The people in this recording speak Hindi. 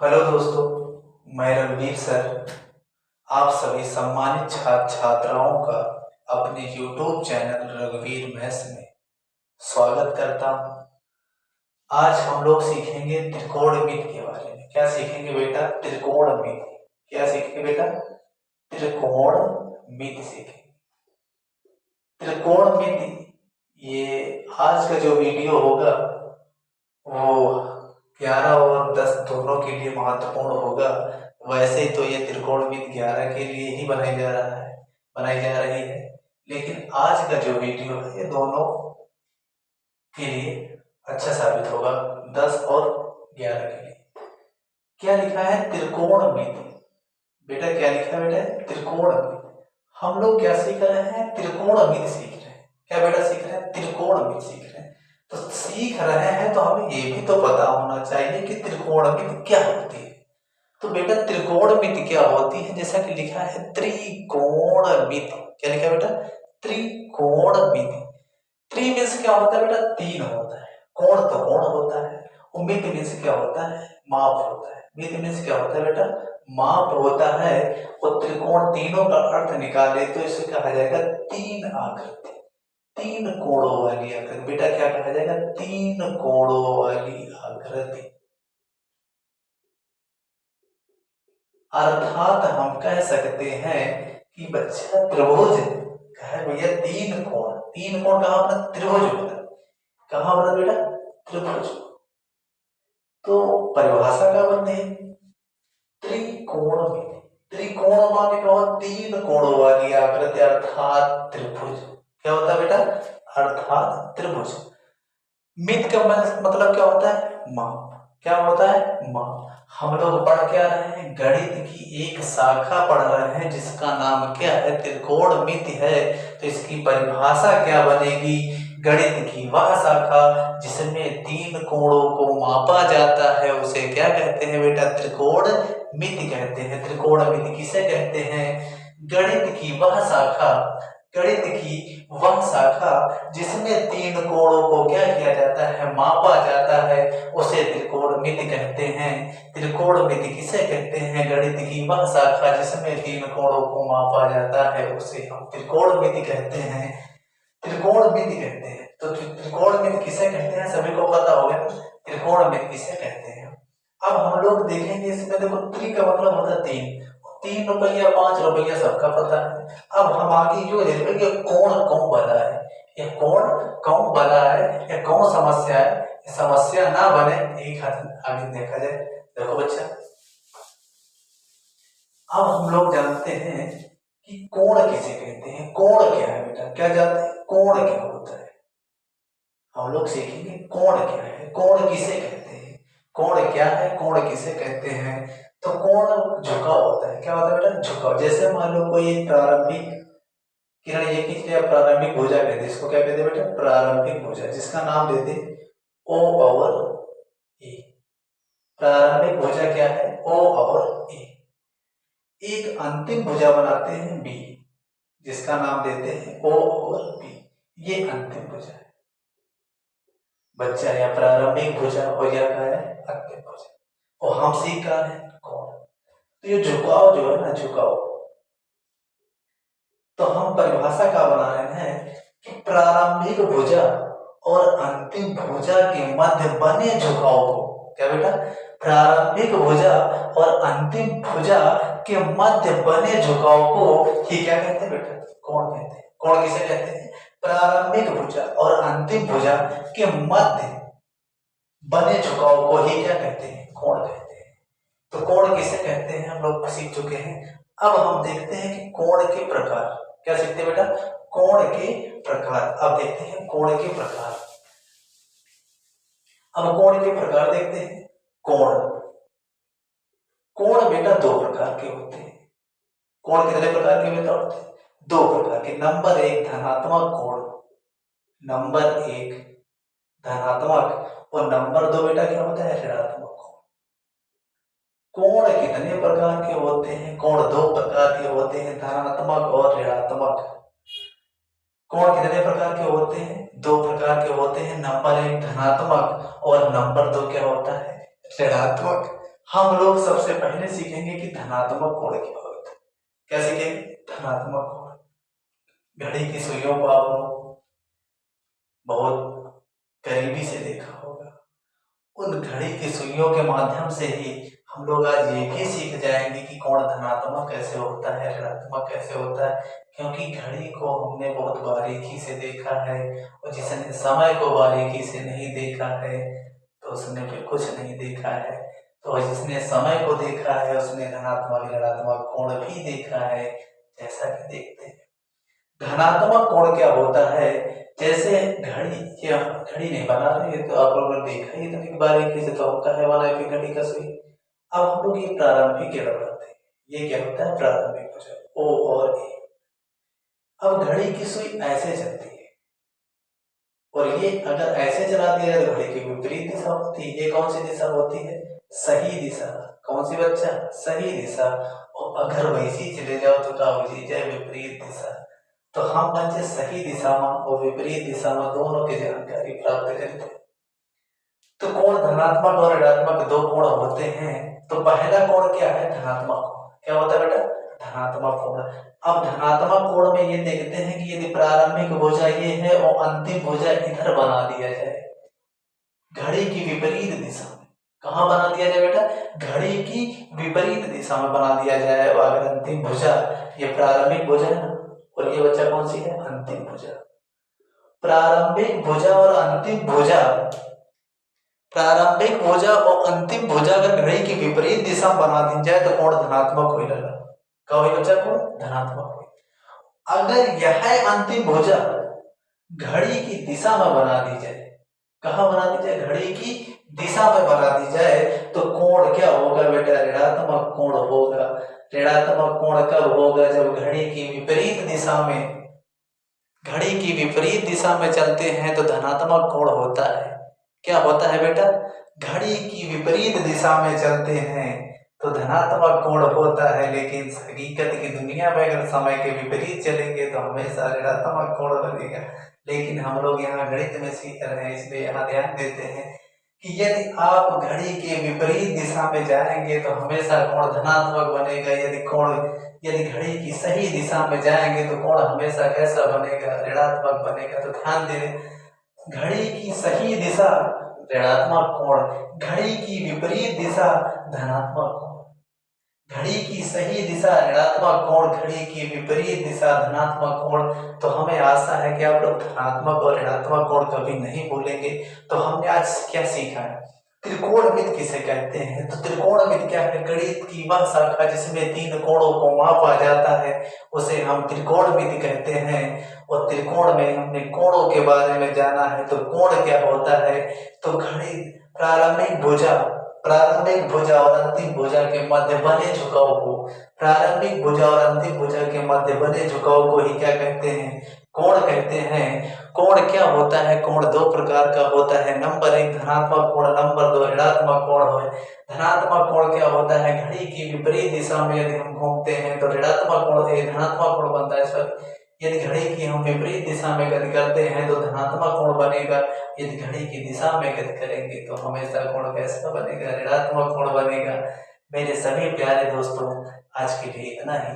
हेलो दोस्तों, मैं रणवीर सर आप सभी सम्मानित छात्र छात्राओं का अपने YouTube चैनल रघुवीर मैथ्स में स्वागत करता हूँ। आज हम लोग सीखेंगे त्रिकोणमिति के बारे में। क्या सीखेंगे बेटा? त्रिकोणमिति। क्या सीखेंगे बेटा? त्रिकोणमिति सीखेंगे। त्रिकोणमिति ये आज का जो वीडियो होगा वो 11 और 10 दोनों के लिए महत्वपूर्ण होगा। वैसे तो ये त्रिकोणमिति 11 के लिए ही बनाई जा रही है, लेकिन आज का जो वीडियो है ये दोनों के लिए अच्छा साबित होगा, 10 और 11 के लिए। क्या लिखा है? त्रिकोणमिति। बेटा क्या लिखा है बेटा? त्रिकोणमिति। हम लोग क्या सीख रहे हैं? त्रिकोणमिति सीख रहे हैं। क्या बेटा सीख रहे हैं? त्रिकोणमिति सीख रहे हैं। तो सीख रहे हैं तो हमें ये भी तो पता होना चाहिए कि त्रिकोणमिति क्या होती है। तो बेटा त्रिकोणमिति क्या होती है? जैसा कि लिखा है त्रिकोणमिति। क्या लिखा है बेटा? त्रिकोणमिति। त्रि मीन्स क्या होता है बेटा? 3 होता है। कोण तो कोण होता है। मिति मीन्स क्या होता है? माप होता है। मिति मीन्स क्या होता है बेटा? माप होता है। और त्रिकोण तीनों का अर्थ निकाले तो इसे कहा जाएगा 3 आकृति। 3 कोणों वाली आकृति। बेटा क्या कहा जाएगा? 3 कोणों वाली आकृति। अर्थात हम कह सकते हैं कि बच्चा त्रिभुज कहे भैया 3 कोण। 3 कोण कहां बना? त्रिभुज बना। कहां बना बेटा? त्रिभुज। तो परिभाषा क्या बनती है? त्रिकोणमिति। त्रिकोण माने क्या होता? 3 कोणों वाली आकृति अर्थात त्रिभुज। क्या होता है बेटा? अर्थात त्रिभुज। मित का मतलब क्या होता है? माप। क्या होता है? माप। हम लोग पढ़ क्या रहे हैं? गणित की एक शाखा पढ़ रहे हैं जिसका नाम क्या है? त्रिकोणमिति है। तो इसकी परिभाषा क्या बनेगी? गणित की वह शाखा जिसमें 3 कोणों को मापा जाता है उसे क्या कहते हैं बेटा? त्रिकोणमिति कहते हैं। त्रिकोणमिति किसे कहते हैं? गणित की वह शाखा, गणित की वह शाखा जिसमें 3 कोणों को क्या किया जाता है? मापा जाता है, उसे त्रिकोणमिति कहते हैं। त्रिकोणमिति किसे कहते हैं? गणित की वह शाखा जिसमें 3 कोणों को मापा जाता है उसे हम त्रिकोणमिति कहते हैं। त्रिकोणमिति कहते हैं। तो त्रिकोणमिति किसे कहते हैं सभी को पता होगा। त्रिकोणमिति किसे कहते हैं? अब हम लोग देखेंगे इसमें। देखो त्रि का मतलब होता है 3। 3 रुपया 5 रुपया सबका पता है। अब हम आगे जो देखेंगे कौन कौन बना है, ये कौन कौन बना है, ये कौन समस्या है। समस्या ना बने एक हाथ आगे देखा जाए। देखो बच्चा, अब हम लोग जानते हैं कि कोण किसे कहते हैं। कोण क्या है बेटा? क्या जानते हैं? कोण क्या होता है? हम लोग सीखेंगे कोण क्या है, कोण किसे कहते हैं, कोण क्या है, कोण किसे कहते हैं। तो कोण झुकाव होता है। क्या होता है बेटा? झुकाव। जैसे मान लो कोई एक प्रारंभिक किरण ये खींच लिया, प्रारंभिक भुजा कहते हैं इसको। क्या कहते हैं बेटा? प्रारंभिक भुजा, जिसका नाम देते O और A। प्रारंभिक भुजा क्या है? O और A। एक अंतिम भुजा बनाते हैं B, जिसका नाम देते हैं O और B। ये अंतिम भुजा है बच्चा, या प्रारंभिक भुजा और या क्या है? अंतिम भुजा। और हम सीख रहे हैं कोण। तो ये झुकाव जो है ना, झुकाव, तो हम परिभाषा क्या बना रहे हैं कि प्रारंभिक भुजा और अंतिम भुजा के मध्य बने झुकाव को, क्या बेटा? प्रारंभिक भुजा और अंतिम भुजा के मध्य बने झुकाव को ही क्या कहते हैं बेटा? कोण कहते हैं। कोण किसे कहते हैं? प्रारंभिक भुजा और अंतिम भुजा के मध्य बने झुकाव को ही क्या कहते हैं? कोण कहते हैं। तो कोण किसे कहते हैं हम लोग सीख चुके हैं। अब हम देखते हैं कि कोण के प्रकार। क्या सीखते हैं बेटा? कोण के प्रकार। अब देखते हैं कोण के प्रकार। अब कोण के प्रकार देखते हैं। कोण, कोण बेटा 2 प्रकार के होते हैं। कोण कितने प्रकार के बेटा होते हैं? 2 प्रकार के। नंबर 1 धनात्मक कोण, नंबर 1 धनात्मक, और नंबर 2 बेटा क्या होता है? ऋणात्मक कोण। कोण कितने प्रकार के होते हैं? कोण 2 प्रकार के होते हैं, धनात्मक और ऋणात्मक। कोण कितने प्रकार के होते हैं? 2 प्रकार के होते हैं। नंबर 1 धनात्मक और नंबर 2 क्या होता है? ऋणात्मक। हम लोग सबसे पहले सीखेंगे कि धनात्मक कोण क्या होता है। क्या सीखेंगे? धनात्मक कोण। घड़ी की सुइयों को आप लोग बहुत करीबी से देखा होगा। उन घड़ी की सुइयों के माध्यम से ही हम लोग आज ये भी सीख जाएंगे कि कोण धनात्मक कैसे होता है, ऋणात्मक कैसे होता है। क्योंकि घड़ी को हमने बहुत बारीकी से देखा है, और जिसने समय को बारीकी से नहीं देखा है तो उसने फिर कुछ नहीं देखा है। तो जिसने समय को देखा है उसने धनात्मक ऋणात्मक कोण भी देखा है। जैसा कि देखते हैं धनात्मक कोण क्या होता है। जैसे घड़ी या घड़ी नहीं बना रही है तो आप लोगों ने देखा ही तो बारीकी से तो होता है वाला कि घड़ी का सुई। अब हम लोग ये प्रारंभिक एरर करते हैं। ये क्या होता है? प्रारंभिक भुजा ओ और ए। अब घड़ी की सुई ऐसे चलती है और ये अगर ऐसे चला दिया तो घड़ी की विपरीत दिशा होती है। ये कौन सी दिशा होती है? सही दिशा। कौन सी बच्चा? सही दिशा। और अगर वैसी चले जाओ तो क्या हो जाए? विपरीत दिशा। तो हम बच्चे सही दिशा में और विपरीत दिशा में दोनों की जानकारी प्राप्त करते हैं। तो कोण धनात्मक और ऋणात्मक दो कोण होते हैं। तो पहला कोण क्या है? धनात्मक कोण। क्या होता है बेटा? धनात्मक कोण। अब धनात्मक कोण में ये देखते हैं कि यदि प्रारंभिक भुजा ये है और अंतिम भुजा इधर बना दिया जाए घड़ी की विपरीत दिशा में। कहाँ बना दिया जाए बेटा? घड़ी की विपरीत दिशा में बना दिया जाए। और अगर अंतिम भुजा, ये प्रारंभिक भुजा है ना, और ये बच्चा कौन सी है? अंतिम भुजा। प्रारंभिक भुजा और अंतिम भुजा, प्रारंभिक भुजा और अंतिम भुजा अगर घड़ी की विपरीत दिशा बना दी जाए तो कोण धनात्मक हो जाएगा। क्या हो बच्चा? कोण धनात्मक हो। अगर यह अंतिम भुजा घड़ी की दिशा में बना दी जाए, कहाँ बना दी जाए? घड़ी की दिशा में बना दी जाए तो कोण क्या होगा बेटा? ऋणात्मक कोण होगा। ऋणात्मक कोण कब होगा? जब घड़ी की विपरीत दिशा में, घड़ी की विपरीत दिशा में चलते हैं तो धनात्मक कोण होता है। क्या होता है बेटा? घड़ी की विपरीत दिशा में चलते हैं तो धनात्मक कोण होता है। लेकिन हकीकत की दुनिया में अगर समय के विपरीत चलेंगे तो हमेशा ऋणात्मक कोण बनेगा। लेकिन हम लोग यहाँ गणित में सीख रहे हैं, इसलिए यहाँ ध्यान देते हैं कि यदि आप घड़ी के विपरीत दिशा में जाएंगे तो हमेशा कोण धनात्मक बनेगा। यदि घड़ी की सही दिशा में जाएंगे तो कोण हमेशा कैसा बनेगा? ऋणात्मक बनेगा। तो ध्यान दें, घड़ी की सही दिशा ऋणात्मक कोण, घड़ी की विपरीत दिशा धनात्मक कोण। घड़ी की सही दिशा ऋणात्मक कोण, घड़ी की विपरीत दिशा धनात्मक कोण। तो हमें आशा है कि आप लोग धनात्मक और ऋणात्मक कोण कभी नहीं भूलेंगे। तो हमने आज क्या सीखा है? त्रिकोणमिति किसे कहते हैं? तो त्रिकोणमिति क्या है? गणित की वह शाखा जिसमें तीन कोणों को मापा जाता है उसे हम त्रिकोणमिति कहते हैं। और त्रिकोण में हमने कोणों के बारे में जाना है। तो कोण क्या होता है? तो घड़ी प्रारंभिक भुजा और अंतिम भुजा के मध्य बने झुकाव को, प्रारंभिक भुजा और अंतिम भुजा के मध्य बने झुकाव को ही क्या कहते हैं? कोण कहते हैं। कोण क्या होता है? कोण दो प्रकार का होता है। नंबर एक धनात्मक कोण, नंबर दो ऋणात्मक कोण है। धनात्मक कोण क्या होता है? घड़ी की विपरीत दिशा में यदि हम घूमते हैं तो ऋणात्मक कोण धनात्मक कोण बनता है। सर यदि घड़ी की हम विपरीत दिशा में गति करते हैं तो धनात्मक कोण बनेगा। यदि घड़ी की दिशा में गति करेंगे तो हमेशा कोण कैसा बनेगा? ऋणात्मक कोण बनेगा। मेरे सभी प्यारे दोस्तों, आज के लिए इतना ही।